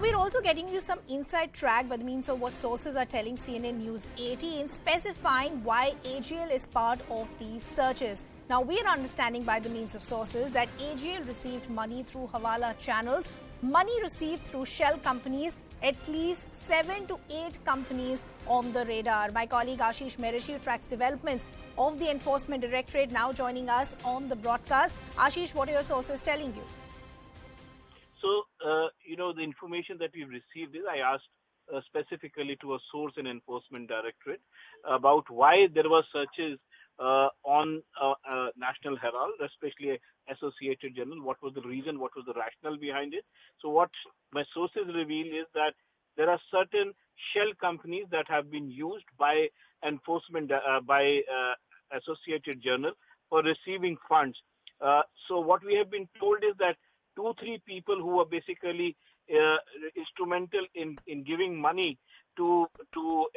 we're also getting you some inside track by the means of what sources are telling CNN News 18, specifying why AJL is part of these searches. Now, we are understanding by the means of sources that AJL received money through Hawala channels, money received through shell companies, at least 7 to 8 companies on the radar. My colleague Ashish Merishi tracks developments of the Enforcement Directorate, now joining us on the broadcast. Ashish, what are your sources telling you? So, the information that we've received is I asked specifically to a source in Enforcement Directorate about why there were searches on National Herald, especially Associated Journal. What was the reason? What was the rationale behind it? So what my sources reveal is that there are certain shell companies that have been used by Associated Journal for receiving funds. So what we have been told is that 2-3 people who were basically instrumental in giving money to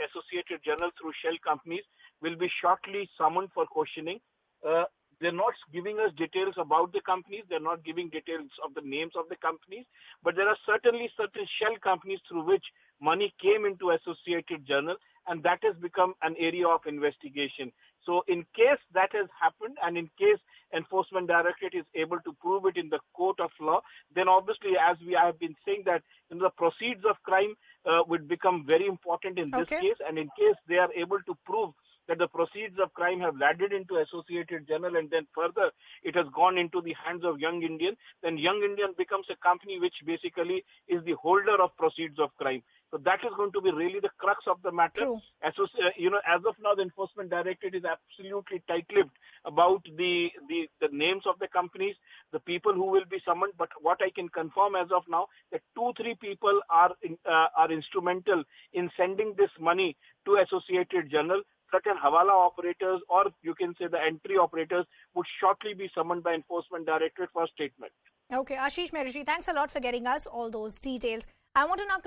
Associated Journal through shell companies will be shortly summoned for questioning. They're not giving us details about the companies. They're not giving details of the names of the companies. But there are certainly certain shell companies through which money came into Associated Journal, and that has become an area of investigation. So in case that has happened, and in case Enforcement Directorate is able to prove it in the court of law, then obviously, as we have been saying, that the proceeds of crime would become very important in this case. And in case they are able to prove that the proceeds of crime have landed into Associated Journal and then further it has gone into the hands of Young Indian, then Young Indian becomes a company which basically is the holder of proceeds of crime. So that is going to be really the crux of the matter. As of now, the Enforcement Directorate is absolutely tight-lipped about the names of the companies, the people who will be summoned. But what I can confirm as of now, that 2-3 people are instrumental in sending this money to Associated Journal. Certain Hawala operators, or you can say the entry operators, would shortly be summoned by Enforcement Directorate for statement. Okay, Ashish Merishi, thanks a lot for getting us all those details. I want to now